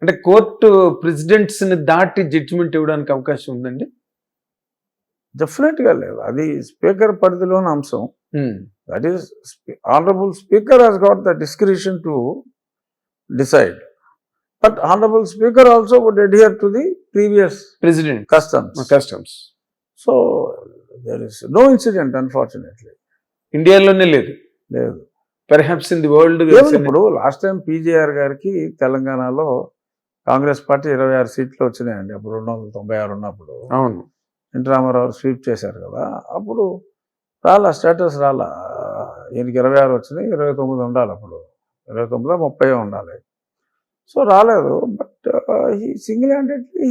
అంటే court presidents ని దాటి జడ్జిమెంట్ ఇవ్వడానికి అవకాశం ఉందండి? డెఫినెట్గా లేదు. అది స్పీకర్ పరిధిలోని అంశం. That is honourable speaker has got the discretion to decide. But Honorable Speaker also would adhere to the previous President customs. So there is no incident, unfortunately. ఇండియాలోనే లేదు. Perhaps in the world. ఇప్పుడు last time PJR గారికి తెలంగాణలో Congress party 26 సీట్లు వచ్చినాయండి. అప్పుడు 296 ఉన్నప్పుడు. అవును. ఎన్టీ రామారావు స్వీప్ చేశారు కదా. అప్పుడు స్టేటస్ రాలా. ఈయనకి 26 వచ్చినాయి, 29 ఉండాలి. అప్పుడు 29 30 ఉండాలి. సో రాలేదు. But he single-handedly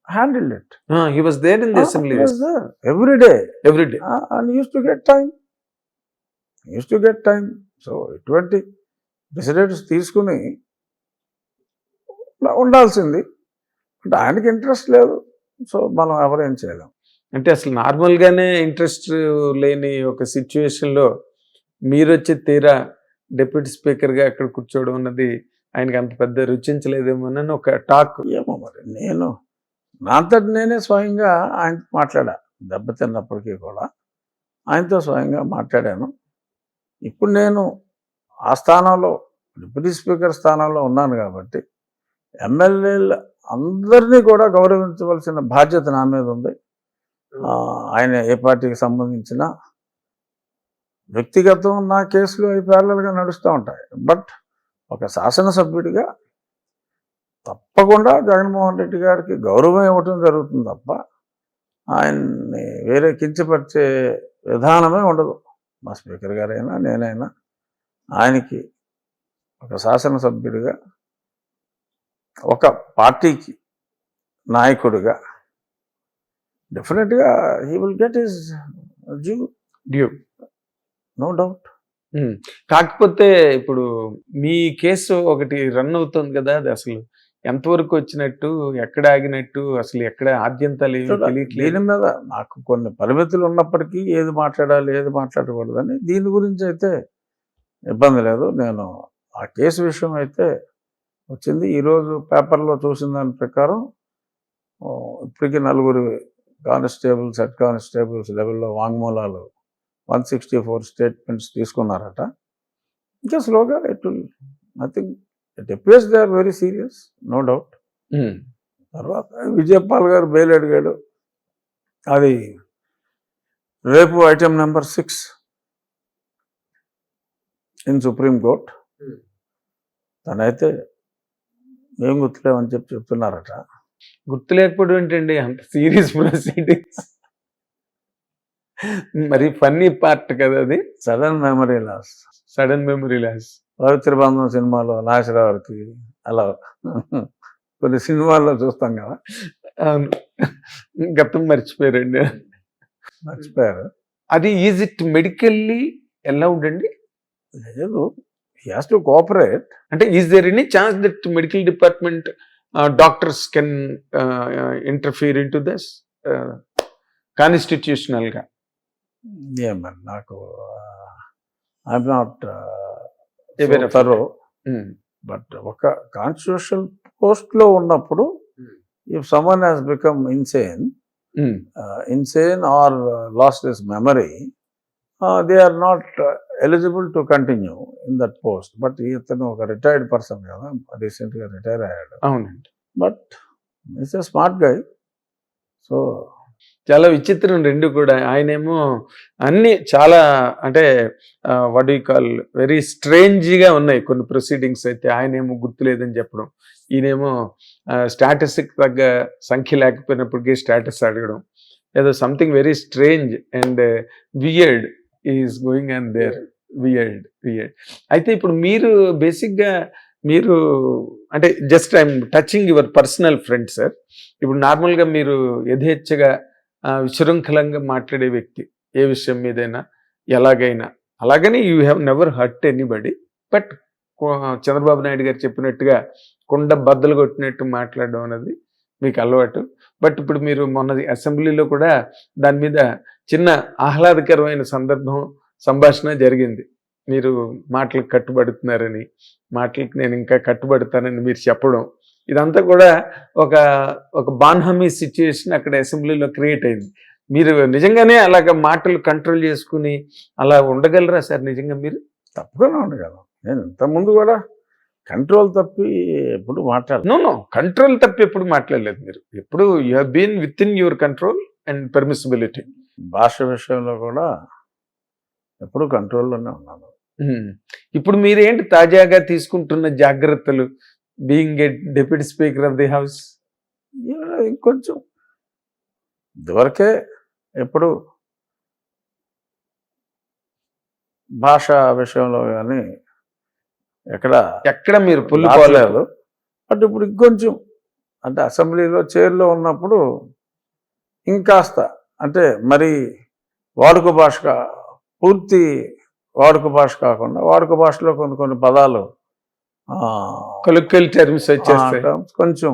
handled it. He was there in the assembly. He was there every day. And he used to get time. So ఇటువంటి డిసిడెంట్స్ తీసుకుని ఉండాల్సింది. బట్ ఆయనకి ఇంట్రెస్ట్ లేదు. సో మనం ఎవరేం చేయలేం. అంటే అసలు నార్మల్గానే ఇంట్రెస్ట్ లేని ఒక సిచ్యువేషన్లో మీరు వచ్చి తీరా డిప్యూటీ స్పీకర్గా అక్కడ కూర్చోవడం అన్నది ఆయనకి అంత పెద్ద రుచించలేదేమోనని ఒక టాక్. ఏమో మరి, నేను నా అంతటి నేనే స్వయంగా ఆయనతో మాట్లాడా. దెబ్బతిన్నప్పటికీ కూడా ఆయనతో స్వయంగా మాట్లాడాను. ఇప్పుడు నేను ఆ స్థానంలో డిప్యూటీ స్పీకర్ స్థానంలో ఉన్నాను కాబట్టి ఎమ్మెల్యేలు అందరినీ కూడా గౌరవించవలసిన బాధ్యత నా మీద ఉంది. ఆయన ఏ పార్టీకి సంబంధించిన వ్యక్తిగతం నా కేసులు అవి ప్యారలల్గా నడుస్తూ ఉంటాయి. బట్ ఒక శాసనసభ్యుడిగా తప్పకుండా జగన్మోహన్ రెడ్డి గారికి గౌరవం ఇవ్వటం జరుగుతుంది తప్ప ఆయన్ని వేరే కించపరిచే విధానమే ఉండదు. మా స్పీకర్ గారైనా నేనైనా ఆయనకి ఒక శాసనసభ్యుడిగా, ఒక పార్టీకి నాయకుడిగా డెఫినెట్గా he will get his due, no doubt. కాకపోతే ఇప్పుడు మీ కేసు ఒకటి రన్ అవుతుంది కదా, అది అసలు ఎంతవరకు వచ్చినట్టు, ఎక్కడ ఆగినట్టు, అసలు ఎక్కడ ఆద్యంతాలు ఏమి తెలియట్లేదు. దీని మీద నాకు కొన్ని పరిమితులు ఉన్నప్పటికీ ఏది మాట్లాడాలి ఏది మాట్లాడకూడదని దీని గురించి అయితే ఇబ్బంది లేదు. నేను ఆ కేసు విషయం అయితే వచ్చింది. ఈరోజు పేపర్లో చూసిన దాని ప్రకారం ఇప్పటికీ 4 కానిస్టేబుల్స్, హెడ్ కానిస్టేబుల్స్ లెవెల్లో వాంగ్మూలాలు 164 స్టేట్మెంట్స్ తీసుకున్నారట. ఇంకా స్లోగా nothing, it appears they are very serious, no doubt. తర్వాత విజయపాల్ గారు బెయిల్ అడిగాడు. అది రేపు item number 6 in supreme court. తనైతే ఏం గుర్తులేమని చెప్తున్నారట. గుర్తులేకపోవడం ఏంటండి, అంత సీరియస్ ప్రొసీడింగ్స్. మరి ఫన్నీ పార్ట్ కదా అది. Sudden memory loss. పవిత్ర బంధం సినిమాలో నాగేశ్వరరావుకి అలా కొన్ని సినిమాల్లో చూస్తాం కదా. గతం మర్చిపోయారు. అది ఈజ్ ఇట్ మెడికల్లీ అలౌడ్ అండి? లేదు, హీ హాస్ టు కోఆపరేట్. అంటే is there any chance that medical department doctors can interfere in to this constitutional గా? ఏమని నాకు ఐఎమ్ నాట్ థరో. బట్ ఒక కాన్స్టిట్యూషనల్ పోస్ట్ లో ఉన్నప్పుడు if someone has become insane or lost his memory, they are not eligible to continue in that post. But ఇతను ఒక retired person కదా, recent గా రిటైర్ అయ్యాడు. అవునండి. But it's a smart guy. So చాలా విచిత్రం రెండు కూడా. ఆయనేమో అన్ని చాలా అంటే వాట్ యు కాల్ వెరీ స్ట్రేంజ్గా ఉన్నాయి కొన్ని ప్రొసీడింగ్స్. అయితే ఆయనేమో గుర్తులేదని చెప్పడం, ఈయనేమో స్టాటస్కి తగ్గ సంఖ్య లేకపోయినప్పటికీ స్టాటస్ అడగడం, ఏదో something very strange and weird is going on their. Weird. అయితే ఇప్పుడు మీరు బేసిక్గా మీరు అంటే just I'm touching your personal friend sir. ఇప్పుడు నార్మల్గా మీరు యథేచ్ఛగా విశృంఖలంగా మాట్లాడే వ్యక్తి, ఏ విషయం మీదైనా ఎలాగైనా. అలాగని you have never hurt anybody. But Chandrababu Naidu గారు చెప్పినట్టుగా కుండ బద్దలు కొట్టినట్టు మాట్లాడడం అనేది మీకు అలవాటు. బట్ ఇప్పుడు మీరు మొన్న అసెంబ్లీలో కూడా దాని మీద చిన్న ఆహ్లాదకరమైన సంభాషణ జరిగింది. మీరు మాటలకు కట్టుబడుతున్నారని, మాటలకు నేను ఇంకా కట్టుబడతానని మీరు చెప్పడం, ఇదంతా కూడా ఒక ఒక బాన్హమీ సిచ్యుయేషన్ అక్కడ అసెంబ్లీలో క్రియేట్ అయింది. మీరు నిజంగానే అలాగ మాటలు కంట్రోల్ చేసుకుని అలా ఉండగలరా సార్ నిజంగా మీరు? తప్పకుండా ఉండగలను. నేను ఇంతకుముందు కూడా కంట్రోల్ తప్పి ఎప్పుడు మాట్లాడలేదు. నో కంట్రోల్ తప్పి ఎప్పుడు మాట్లాడలేదు మీరు. ఎప్పుడు you have been with in your control and permissibility. భాష విషయంలో కూడా ఎప్పుడు కంట్రోల్లోనే ఉన్నాను. ఇప్పుడు మీరేంటి తాజాగా తీసుకుంటున్న జాగ్రత్తలు, being a deputy speaker of the house? ఇంకొంచెం ఇదివరకే ఎప్పుడు భాష విషయంలో కానీ ఎక్కడ మీరు పుల్లు పోలేదు. బట్ ఇప్పుడు ఇంకొంచెం అంటే అసెంబ్లీలో చైర్లో ఉన్నప్పుడు ఇంకాస్త అంటే మరి వాడుక భాష పూర్తి వాడుక భాష కాకుండా వాడుక భాషలో కొన్ని పదాలు కొలిక్వల్ టర్మ్స్ వచ్చేస్తాయి, కొంచెం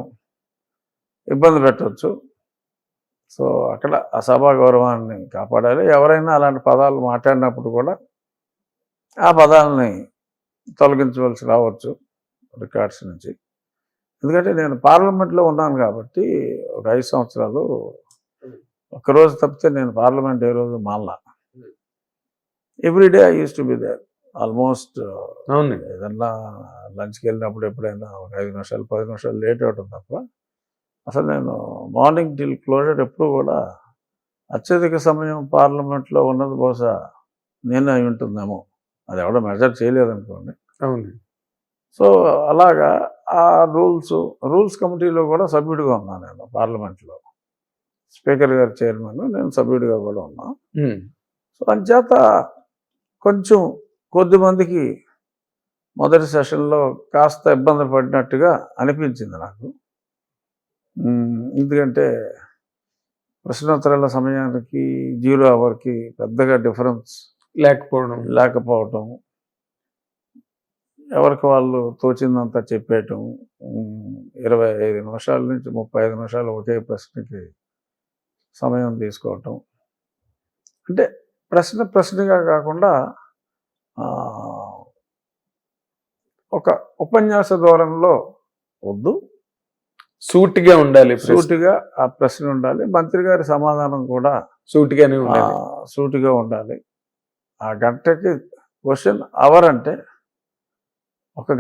ఇబ్బంది పెట్టవచ్చు. సో అక్కడ ఆ సభా గౌరవాన్ని కాపాడాలి. ఎవరైనా అలాంటి పదాలు మాట్లాడినప్పుడు కూడా ఆ పదాలని తొలగించవలసి రావచ్చు రికార్డ్స్ నుంచి. ఎందుకంటే నేను పార్లమెంట్లో ఉన్నాను కాబట్టి ఒక 5 సంవత్సరాలు ఒక్కరోజు తప్పితే నేను పార్లమెంట్ ఏ రోజు మానలా. Everyday I use to be there almost. ఏదన్నా లంచ్కి వెళ్ళినప్పుడు ఎప్పుడైనా ఒక 5 నిమిషాలు 10 నిమిషాలు లేట్ అవడం తప్ప అసలు నేను మార్నింగ్ టిల్ క్లోజర్ ఎప్పుడు కూడా అత్యధిక సమయం పార్లమెంట్లో ఉన్నది బహుశా నేను అయి ఉంటుందేమో. అది ఎవడో మెజర్ చేయలేదనుకోండి. అవును. సో అలాగా ఆ రూల్స్ కమిటీలో కూడా సభ్యుడిగా ఉన్నాను నేను. పార్లమెంట్లో స్పీకర్ గారి చైర్మన్, నేను సభ్యుడిగా కూడా ఉన్నా. సో అంచేత కొంచెం కొద్దిమందికి మొదటి సెషన్లో కాస్త ఇబ్బంది పడినట్టుగా అనిపించింది నాకు. ఎందుకంటే ప్రశ్నోత్తరాల సమయానికి 0 అవర్కి పెద్దగా డిఫరెన్స్ లేకపోవటం, ఎవరికి వాళ్ళు తోచిందంతా చెప్పేయటం, 25 నిమిషాల నుంచి 35 నిమిషాలు ఒకే ప్రశ్నకి సమయం తీసుకోవటం. అంటే ప్రశ్నగా కాకుండా ఒక ఉపన్యాస ధోరణిలో వద్దు, సూటిగా ఉండాలి, సూటిగా ఆ ప్రశ్న ఉండాలి. మంత్రి గారి సమాధానం కూడా సూటిగా ఉండాలి. ఆ గంటకి క్వశ్చన్ అవర్ అంటే 1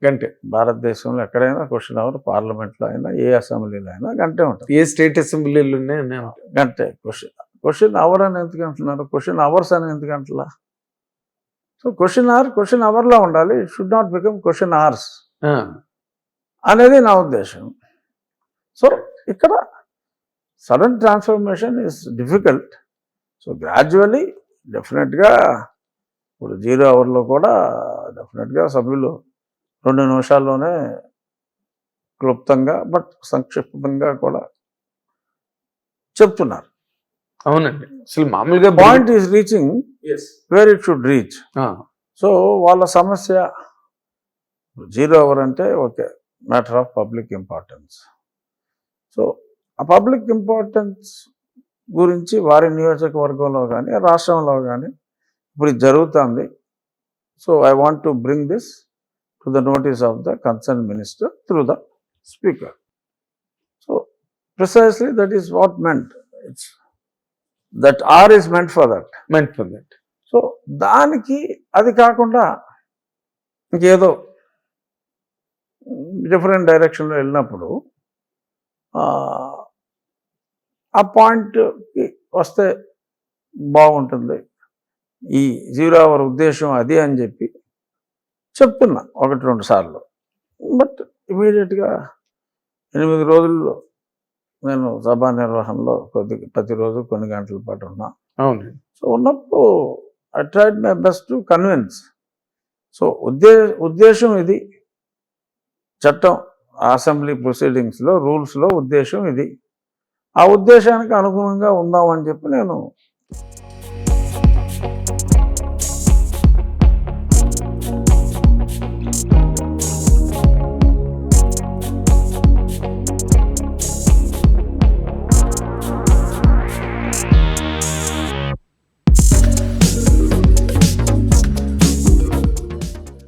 గంటే. భారతదేశంలో ఎక్కడైనా క్వశ్చన్ అవర్, పార్లమెంట్లో అయినా ఏ అసెంబ్లీలో అయినా గంటే ఉంటుంది. ఏ స్టేట్ అసెంబ్లీలో గంటే క్వశ్చన్ అవర్ అని ఎందుకు అంటున్నారు? క్వశ్చన్ అవర్స్ అని ఎందుకు అంటలా? సో క్వశ్చన్ అవర్లో ఉండాలి. It should not become question hours అనేది నా ఉద్దేశం. సో ఇక్కడ sudden transformation is difficult. So gradually డెఫినెట్గా ఇప్పుడు 0 అవర్లో కూడా డెఫినెట్గా సభ్యులు 2 నిమిషాల్లోనే క్లుప్తంగా బట్ సంక్షిప్తంగా కూడా చెప్తున్నారు. అవునండి. అసలు మామూలుగా point is reaching where it should reach. So వాళ్ళ సమస్య 0 అవర్ అంటే okay, matter of public importance. So ఆ పబ్లిక్ ఇంపార్టెన్స్ గురించి వారి నియోజకవర్గంలో కానీ రాష్ట్రంలో కానీ ఇప్పుడు ఇది జరుగుతుంది. So I want to bring this to the notice of the concern minister through the speaker. So precisely that is what meant. It's that or is meant for that. So దానికి అది కాకుండా ఇంకేదో డిఫరెంట్ డైరెక్షన్లో వెళ్ళినప్పుడు ఆ పాయింట్కి వస్తే బాగుంటుంది. ఈ 0 అవర్ ఉద్దేశం అది అని చెప్పి చెప్తున్నా 1-2 సార్లు. బట్ ఇమీడియట్గా 8 రోజుల్లో నేను సభా నిర్వహణలో ప్రతిరోజు కొన్ని గంటల పాటు ఉన్నా. అవును. సో ఉన్నప్పుడు I tried my best to convince. So ఉద్దేశం ఇది, చట్టం అసెంబ్లీ ప్రొసీడింగ్స్లో రూల్స్లో ఉద్దేశం ఇది. ఆ ఉద్దేశానికి అనుగుణంగా ఉందామని చెప్పి నేను